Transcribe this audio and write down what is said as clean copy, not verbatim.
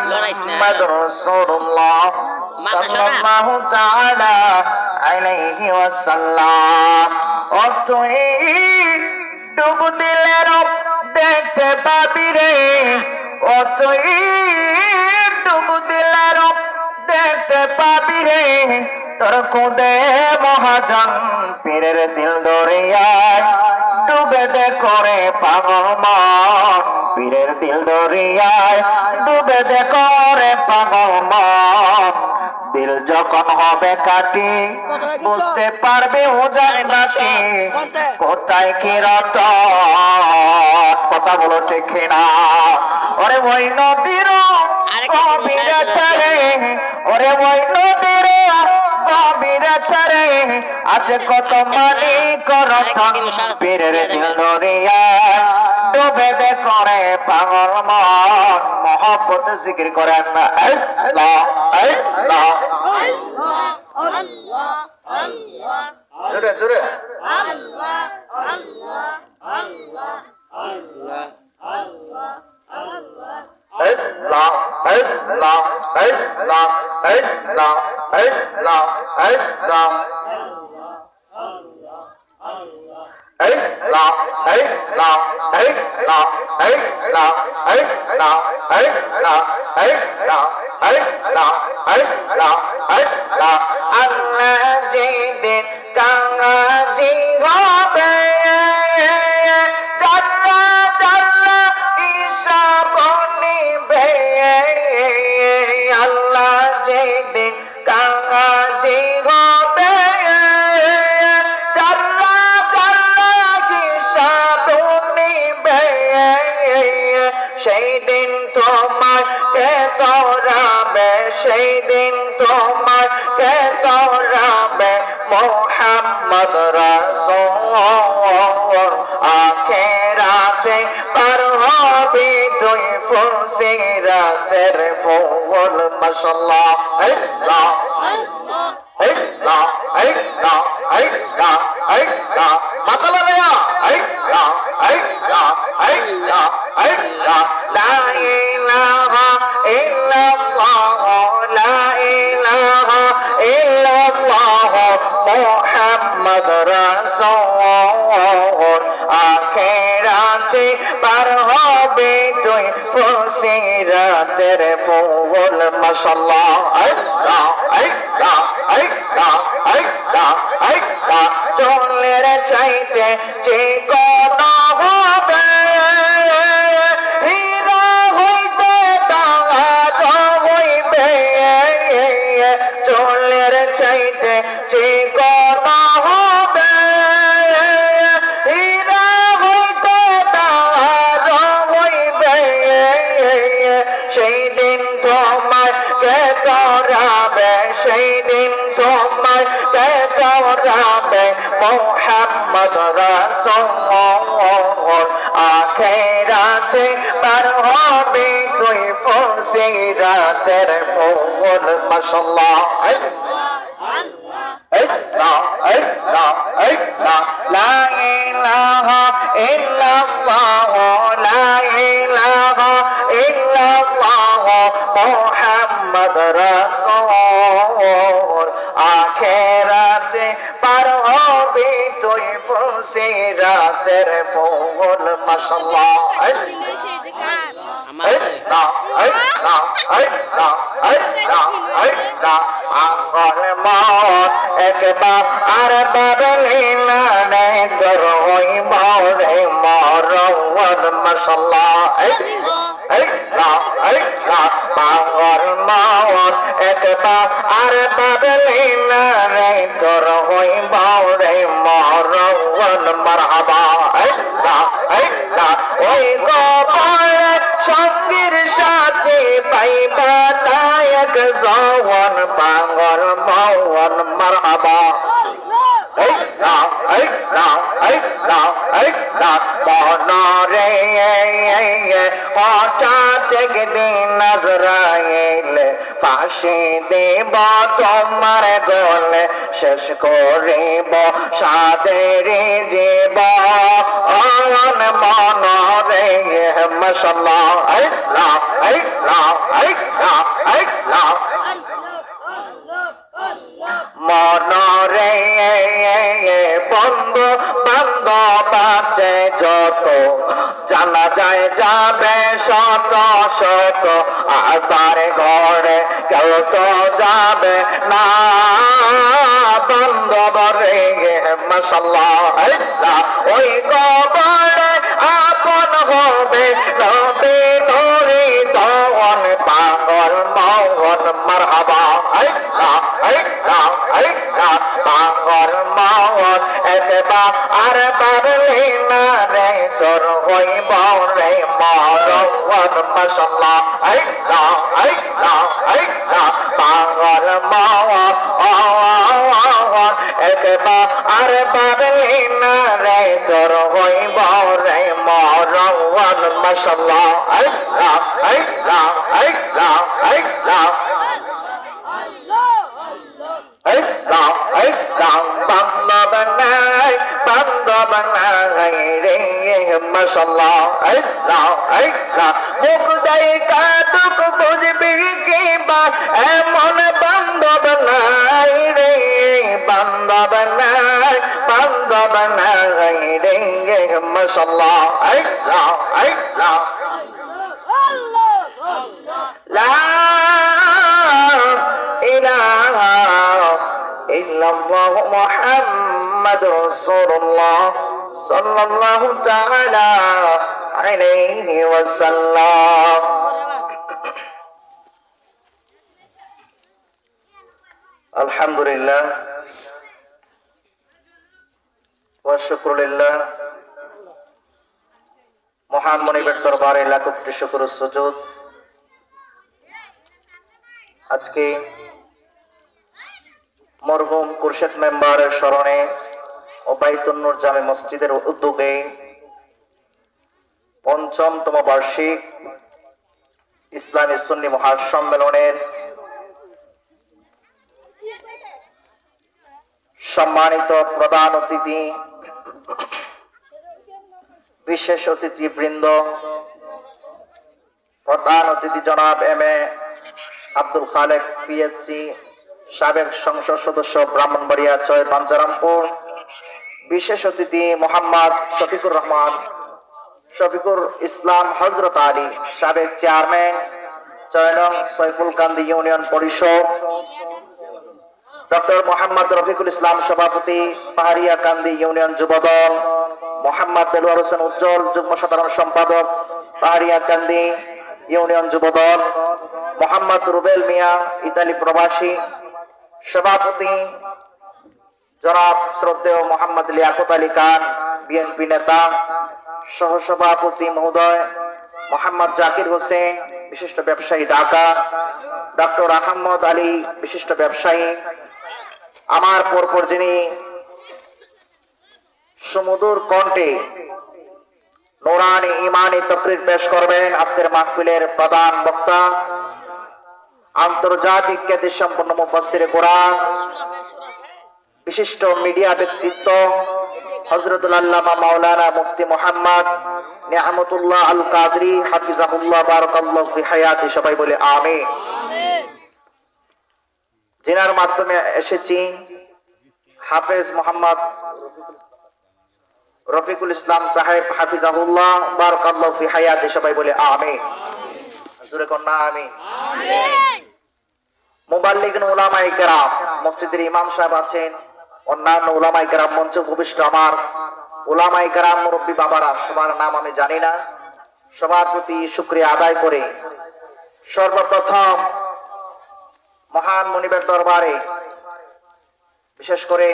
মুহাম্মাদুর রাসূলুল্লাহ সাল্লাল্লাহু তাআলা আলাইহি ওয়াসাল্লাম। ও তুই ডুব দিলে রব দেখতে পাবি রে, ও তুই ডুব দিলে রব দেখতে পাবি রে, তোর খুদে মহাজন পীরের দিল দরিয়ায় ডুবে দে করে পাগল মন, পীরের দিল দরিয়ায় ডুবে দে করে পাগল মন। দিল যখন হবে কাটি বুঝতে পারবে উজান বাকি কোথায় কি রতন, কথা বলো ঠিক না? ওরে ওই নদীর গভীরে তারে, ওরে ওই নদীর গভীরে তারে আছে কত মালিক রতন, পীরের দিল দরিয়ায় ডুবে দে করে পাগল মন। মহব্বত জিকির করেন আল্লাহ আল্লাহ জোরে জোরে আল্লাহ আল্লাহ আল্লাহ আল্লাহ আল্লাহ আল্লাহ আল্লাহ আল্লাহ আল্লাহ আল্লাহ আল্লাহ আল্লাহ আল্লাহ যেদিন কাঙাজি হবে জান্না জান্না হিসাব নিবে, আল্লাহ যেদিন কাঙাজি হবে জান্না জান্না হিসাব নিবে, সেই দিন তোমার কে দৌড়াবে, সেই দিন তোমার কে দৌড়াবে মুহাম্মদ রাসূল। আখিরাতে পার হবে তুই ফুলসিরাতের ফুল। মাশাআল্লাহ আল্লাহ আল্লাহ আল্লাহ আল্লাহ আল্লাহ মাতালা ভাইয়া আল্লাহ আল্লাহ আল্লাহ আল্লাহ লা ইলাহা ইল্লাল্লাহ লা ইলাহা ইল্লাল্লাহ মুহাম্মদ রাসূল। আখিরাতে পার হবে তুই ফুলসিরাতের ফুল। মাশাআল্লাহ আল্লাহ আল্লাহ আল্লাহ আল্লাহ আল্লাহ চুলের চাইতে চিকন হবে, হীরা হইতে দাঁড় হইবে, চুলের চাইতে চিকন হবে, হীরা হইতে দাঁড় হইবে, সেই দিন তোমার কে দৌড়াবে, সেই দিন তোমার কে দৌড়াবে মুহাম্মদ রাসূল। আখিরাতে পার হবে তুই ফুলসিরাতের ফুল। মাশাআল্লাহ আল্লাহ আল্লাহ আল্লাহ লা ইলাহা ইল্লাল্লাহ লা ইলাহা ইল্লাল্লাহ মুহাম্মদ রাসূল। আখিরাতে পার হবে তুই ফুলসিরাতের ফুল। মাশাআল্লাহ আঙ্গল মন একবার আর বাবলিনা নেই তোর ওই মরে মরণ। মাশাআল্লাহ আঙ্গল মন একবার আর বাবলিনা নেই তোর ওই মরে মরণ। মারহাবা ওই গোপাল সঙ্গীর সাথে পাইবা নায়ক জওয়ান পাগল মওয়ান। মারহাবা মনরে হঠাৎ একদিন আজরাইল ফাঁসি দেব তোমার গলে শেষ করিব সাদের জীবন মনরে মাশাআল্লাহ আল্লাহ আল্লাহ আল্লাহ আল্লাহ মনরে বন্ধু বান্ধব আছে যত জানা যায় যাবে শত শত আর তার ঘরে কেউ তো যাবে না বান্ধব রে মাশাআল্লাহ আল্লাহ ওই কবরে আপন হবে নবী নূরে ধন পাগল মওন মারহাবা আল্লাহ আল্লাহ আল্লাহ পাগল মওন একবার আর পারলি না রে তোর হইব রে মরণ মাশাআল্লাহ আল্লাহ আল্লাহ আল্লাহ পাগল মওন একবার আর পারলি না রে তোর হইব রে মরণ মাশাআল্লাহ আল্লাহ আল্লাহ আল্লাহ আল্লাহ বান্ধব নাই রে মাশাআল্লাহ আল্লাহ আল্লাহ মুখ দেখা দুঃখ বুঝবি কি বা এমন বান্ধব নাই রে বান্ধব নাই রে মাশাআল্লাহ আল্লাহ আল্লাহ লা ইলাহা ইল্লাল্লাহু মুহাম্মাদুর রাসূলুল্লাহ সাল্লাল্লাহু তাআলা আলাইহি ওয়াসাল্লাম আলহামদুলিল্লাহ ওয়া শুকরুলিল্লাহ মহান মনিবের দরবারে লাখ কোটি শুকর ও সুজুদ আজকে মরহুম কুরশেদ মেম্বারের স্মরণে ও বাইতুন নূর জামে মসজিদের উদ্যোগে পঞ্চমতম বার্ষিক ইসলামী সুন্নি মহাসম্মেলনের সম্মানিত প্রধান অতিথি বিশেষ অতিথি বৃন্দ প্রধান অতিথি জনাব M A Abdul Khalek PSC সাবেক সংসদ সদস্য ব্রাহ্মণবাড়িয়া ৬ পাঞ্চারামপুর বিশেষ অতিথি মোহাম্মদ শফিকুর রহমান শফিকুর ইসলাম হযরত আলী সাবেক চেয়ারম্যান ৬ নং সৈফুল কান্দি ইউনিয়ন পরিষদ ডক্টর মোহাম্মদ রফিকুল ইসলাম সভাপতি পাহাড়িয়া কান্দি ইউনিয়ন যুবদল মোহাম্মদ দেলোয়ার হোসেন উজ্জ্বল যুগ্ম সাধারণ সম্পাদক পাহাড়িয়া কান্দি ইউনিয়ন যুবদল মোহাম্মদ রুবেল মিয়া ইতালি প্রবাসী সভাপতি জনাব শ্রদ্ধেয় মোহাম্মদ লিয়াকত আলী খান বিএনপি নেতা সহসভাপতি মহোদয় মোহাম্মদ জাকির হোসেন বিশিষ্ট ব্যবসায়ী ঢাকা ডক্টর আহমদ আলী বিশিষ্ট ব্যবসায়ী আমার পরপর যিনি সুমধুর কণ্ঠে নুরানি ইমানি তাকরীর পেশ করবেন আজকের মাহফিলের প্রধান বক্তা আন্তর্জাতিক খ্যাতিসম্পন্ন মুফাসসিরে কোরআন বিশিষ্ট মিডিয়া ব্যক্তিত্ব হযরতুল আল্লামা মাওলানা মুফতি মুহাম্মদ নিয়ামতুল্লাহ আল কাদরি হাফিজাহুল্লাহ বারাকাল্লাহু ফি হায়াতি সবাই বলে আমিন জিনার মাধ্যমে এসেছি হাফেজ মোহাম্মদ রফিকুল ইসলাম সাহেব হাফিজাহুল্লাহ বারাকাল্লাহু ফি হায়াতি সবাই বলে আমিন জোরে কন্যা আমিন মুবাল্লিগিন উলামায়ে কেরাম মসজিদের ইমাম সাহেব আছেন অন্যান্য উলামায়ে কেরাম মঞ্চে উপবিষ্ট আমার উলামায়ে কেরাম মুরব্বী বাবারা সবার নাম আমি জানি না সবার প্রতি শুকরিয়া আদায় করে সর্বপ্রথম মহান মুনিবের দরবারে বিশেষ করে